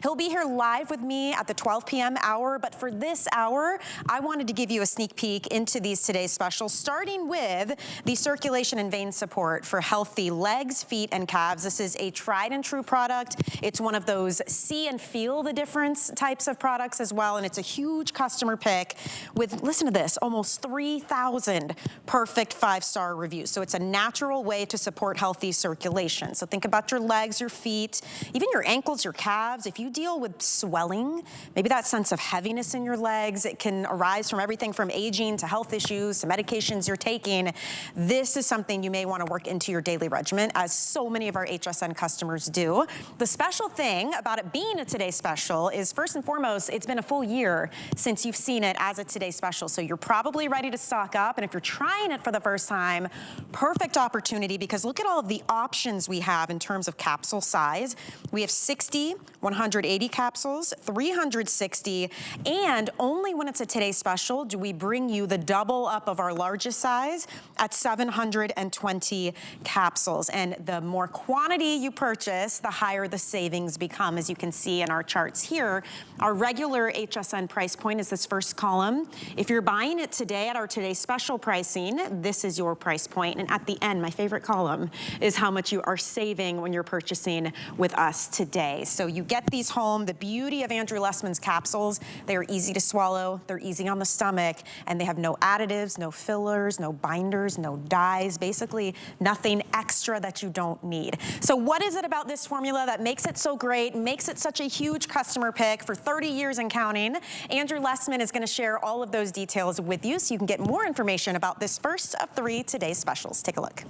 He'll be here live with me at the 12 p.m. hour, but for this hour, I wanted to give you a sneak peek into these today's specials, starting with the circulation and vein support for healthy legs, feet, and calves. This is a tried and true product. It's one of those see and feel the difference types of products as well, and it's a huge customer pick with, listen to this, almost 3,000 perfect 5-star reviews. So it's a natural way to support healthy circulation. So think about your legs, your feet, even your ankles, your calves. If you deal with swelling, maybe that sense of heaviness in your legs, it can arise from everything from aging to health issues to medications you're taking. This is something you may want to work into your daily regimen, as so many of our HSN customers do. The special thing about it being a Today Special is, first and foremost, it's been a full year since you've seen it as a Today Special. So you're probably ready to stock up. And if you're trying it for the first time, perfect opportunity, because look at all of the options we have in terms of capsule size. We have 60, 180 capsules, 360, and only when it's a Today Special do we bring you the double up of our largest size at 720 capsules. And the more quantity you purchase, the higher the savings become, as you can see in our charts here. Our regular HSN price point is this first column. If you're buying it today at our Today Special pricing, this is your price point. And at the end, my favorite column is how much you are saving when you're purchasing with us today. So you get these home. The beauty of Andrew Lessman's capsules, they are easy to swallow, they're easy on the stomach, and they have no additives, no fillers, no binders, no dyes, basically nothing extra that you don't need. So what is it about this formula that makes it so great, makes it such a huge customer pick for 30 years and counting? Andrew Lessman is going to share all of those details with you so you can get more information about this first of 3 today's specials. Take a look.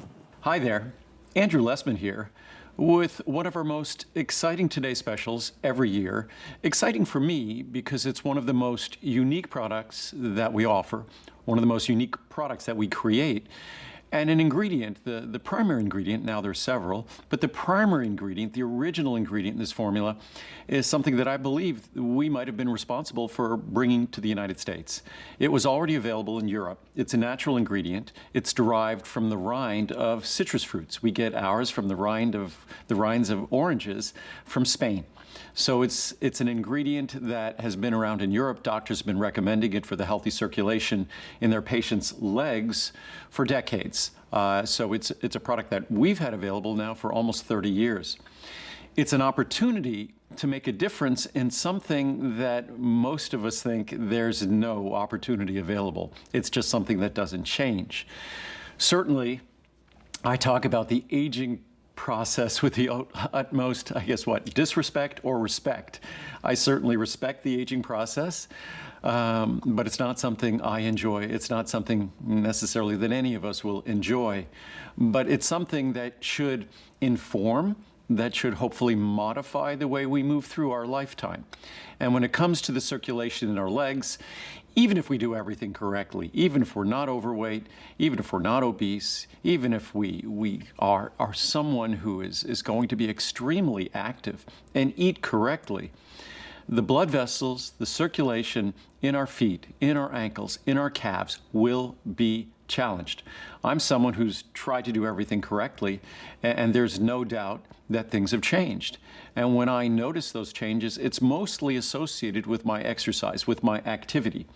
Hi there, Andrew Lessman here, with one of our most exciting Today Specials every year. Exciting for me because it's one of the most unique products that we offer, one of the most unique products that we create. And an ingredient, the primary ingredient, now there's several, but the primary ingredient, the original ingredient in this formula, is something that I believe we might have been responsible for bringing to the United States. It was already available in Europe. It's a natural ingredient. It's derived from the rind of citrus fruits. We get ours from the rinds of oranges from Spain. So it's an ingredient that has been around in Europe. Doctors have been recommending it for the healthy circulation in their patients' legs for decades. So it's a product that we've had available now for almost 30 years. It's an opportunity to make a difference in something that most of us think there's no opportunity available. It's just something that doesn't change. Certainly, I talk about the aging process with the utmost, I guess, disrespect or respect. I certainly respect the aging process, but it's not something I enjoy. It's not something necessarily that any of us will enjoy, but it's something that should inform, that should hopefully modify the way we move through our lifetime. And when it comes to the circulation in our legs, even if we do everything correctly, even if we're not overweight, even if we're not obese, even if we are someone who is going to be extremely active and eat correctly, the blood vessels, the circulation in our feet, in our ankles, in our calves will be challenged. I'm someone who's tried to do everything correctly, and there's no doubt that things have changed. And when I notice those changes, it's mostly associated with my exercise, with my activity.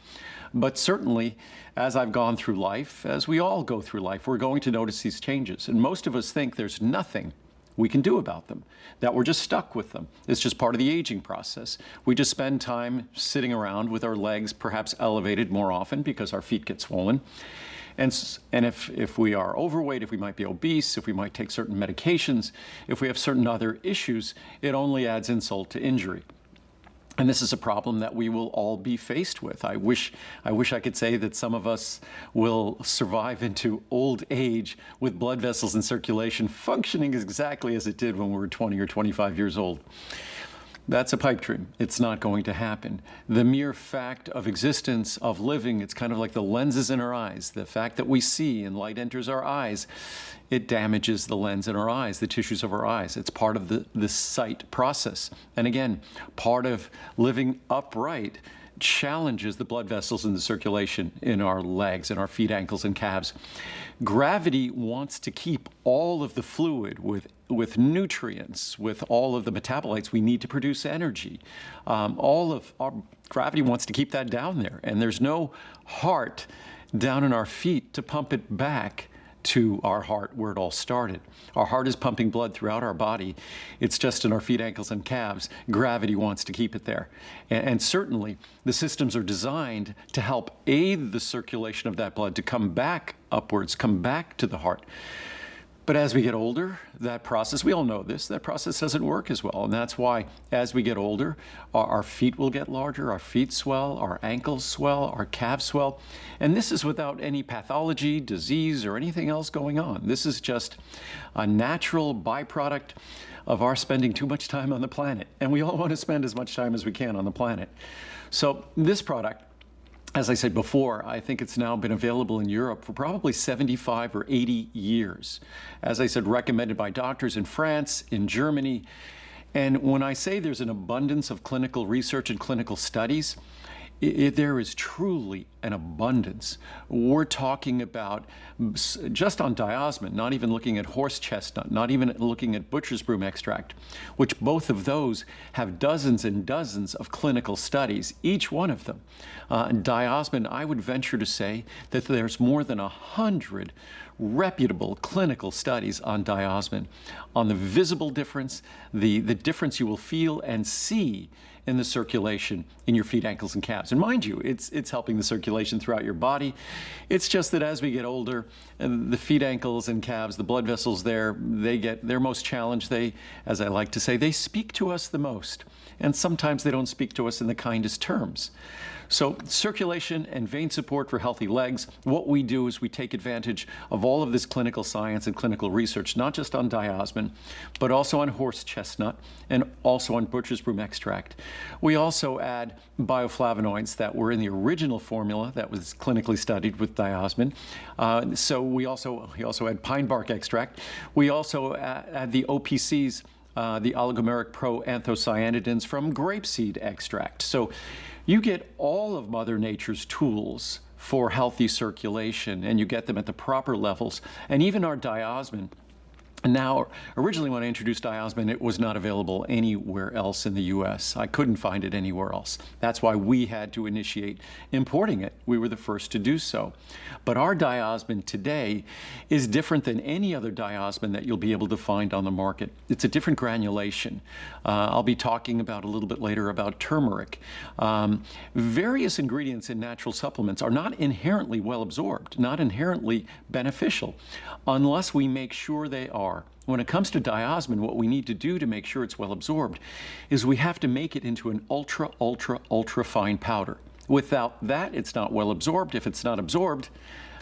But certainly, as I've gone through life, as we all go through life, we're going to notice these changes. And most of us think there's nothing we can do about them, that we're just stuck with them. It's just part of the aging process. We just spend time sitting around with our legs perhaps elevated more often because our feet get swollen. And if we are overweight, if we might be obese, if we might take certain medications, if we have certain other issues, it only adds insult to injury. And this is a problem that we will all be faced with. I wish I could say that some of us will survive into old age with blood vessels and circulation functioning exactly as it did when we were 20 or 25 years old. That's a pipe dream. It's not going to happen. The mere fact of existence, of living, it's kind of like the lenses in our eyes. The fact that we see and light enters our eyes, it damages the lens in our eyes, the tissues of our eyes. It's part of the sight process. And again, part of living upright challenges the blood vessels in the circulation in our legs, in our feet, ankles, and calves. Gravity wants to keep all of the fluid with with nutrients, with all of the metabolites we need to produce energy. All of our gravity wants to keep that down there, and there's no heart down in our feet to pump it back to our heart where it all started. Our heart is pumping blood throughout our body. It's just in our feet, ankles, and calves. Gravity wants to keep it there. And certainly, the systems are designed to help aid the circulation of that blood to come back upwards, come back to the heart. But as we get older, that process, we all know this, that process doesn't work as well. And that's why as we get older, our feet will get larger, our feet swell, our ankles swell, our calves swell. And this is without any pathology, disease, or anything else going on. This is just a natural byproduct of our spending too much time on the planet. And we all want to spend as much time as we can on the planet. So this product, as I said before, I think it's now been available in Europe for probably 75 or 80 years. As I said, recommended by doctors in France, in Germany. And when I say there's an abundance of clinical research and clinical studies, there is truly an abundance. We're talking about just on Diosmin, not even looking at horse chestnut, not even looking at butcher's broom extract, which both of those have dozens and dozens of clinical studies, each one of them. Diosmin, I would venture to say that there's more than 100 reputable clinical studies on Diosmin, on the visible difference, the difference you will feel and see in the circulation in your feet, ankles, and calves. And mind you, it's helping the circulation throughout your body. It's just that as we get older, the feet, ankles, and calves, the blood vessels there, they're most challenged. They, as I like to say, they speak to us the most. And sometimes they don't speak to us in the kindest terms. So circulation and vein support for healthy legs, what we do is we take advantage of all of this clinical science and clinical research, not just on Diosmin, but also on horse chestnut and also on butcher's broom extract. We also add bioflavonoids that were in the original formula that was clinically studied with Diosmin. So we also add pine bark extract. We also add the OPCs, the oligomeric proanthocyanidins from grapeseed extract. So you get all of Mother Nature's tools for healthy circulation, and you get them at the proper levels. And even our Diosmin. Now, originally when I introduced Diosmin, it was not available anywhere else in the US. I couldn't find it anywhere else. That's why we had to initiate importing it. We were the first to do so. But our Diosmin today is different than any other Diosmin that you'll be able to find on the market. It's a different granulation. I'll be talking about a little bit later about turmeric. Various ingredients in natural supplements are not inherently well absorbed, not inherently beneficial, unless we make sure they are. When it comes to Diosmin, what we need to do to make sure it's well absorbed is we have to make it into an ultra, ultra, ultra fine powder. Without that, it's not well absorbed. If it's not absorbed,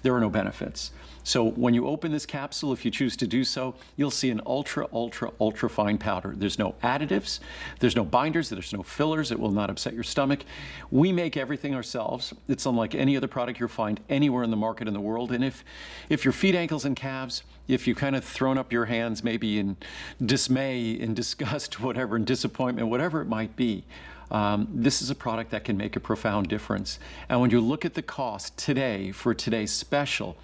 there are no benefits. So when you open this capsule, if you choose to do so, you'll see an ultra, ultra, ultra fine powder. There's no additives, there's no binders, there's no fillers. It will not upset your stomach. We make everything ourselves. It's unlike any other product you'll find anywhere in the market in the world. And if your feet, ankles, and calves, if you've kind of thrown up your hands maybe in dismay, in disgust, whatever, in disappointment, whatever it might be, this is a product that can make a profound difference. And when you look at the cost today for today's special,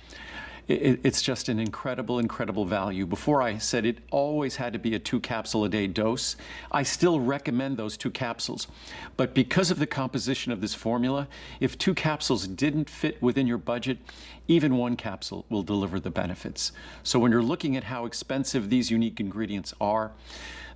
it's just an incredible, incredible value. Before I said it always had to be a 2 capsule a day dose. I still recommend those 2 capsules. But because of the composition of this formula, if 2 capsules didn't fit within your budget, even 1 capsule will deliver the benefits. So when you're looking at how expensive these unique ingredients are,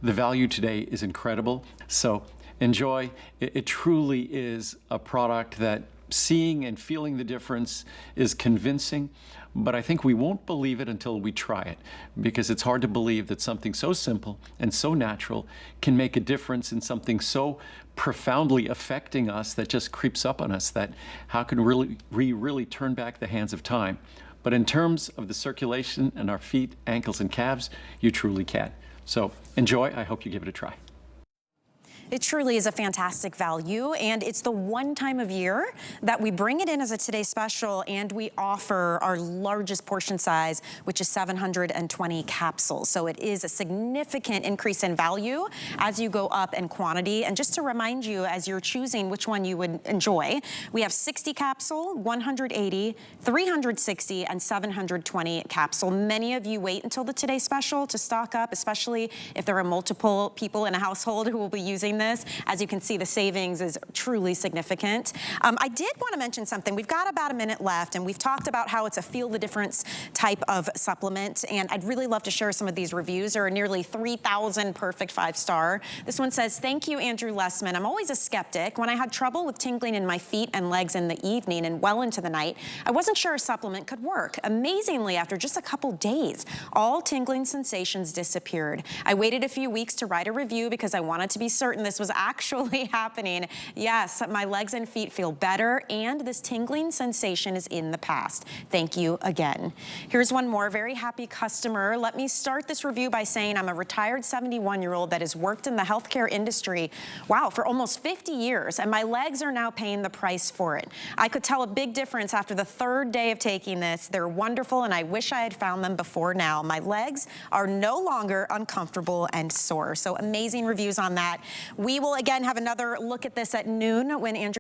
the value today is incredible. So enjoy. It truly is a product that seeing and feeling the difference is convincing, but I think we won't believe it until we try it, because it's hard to believe that something so simple and so natural can make a difference in something so profoundly affecting us that just creeps up on us, that how can we really turn back the hands of time? But in terms of the circulation in our feet, ankles, and calves, you truly can. So enjoy. I hope you give it a try. It truly is a fantastic value, and it's the one time of year that we bring it in as a Today Special, and we offer our largest portion size, which is 720 capsules. So it is a significant increase in value as you go up in quantity. And just to remind you, as you're choosing which one you would enjoy, we have 60 capsule, 180, 360, and 720 capsule. Many of you wait until the Today Special to stock up, especially if there are multiple people in a household who will be using this. As you can see, the savings is truly significant. I did want to mention something. We've got about a minute left, and we've talked about how it's a feel the difference type of supplement, and I'd really love to share some of these reviews. There are nearly 3,000 perfect 5-star. This one says, "Thank you, Andrew Lessman. I'm always a skeptic. When I had trouble with tingling in my feet and legs in the evening and well into the night, I wasn't sure a supplement could work. Amazingly, after just a couple days, all tingling sensations disappeared. I waited a few weeks to write a review because I wanted to be certain this was actually happening. Yes, my legs and feet feel better, and this tingling sensation is in the past. Thank you again." Here's one more, very happy customer. "Let me start this review by saying I'm a retired 71-year-old that has worked in the healthcare industry, wow, for almost 50 years, and my legs are now paying the price for it. I could tell a big difference after the 3rd day of taking this. They're wonderful, and I wish I had found them before now. My legs are no longer uncomfortable and sore." So amazing reviews on that. We will again have another look at this at noon when Andrew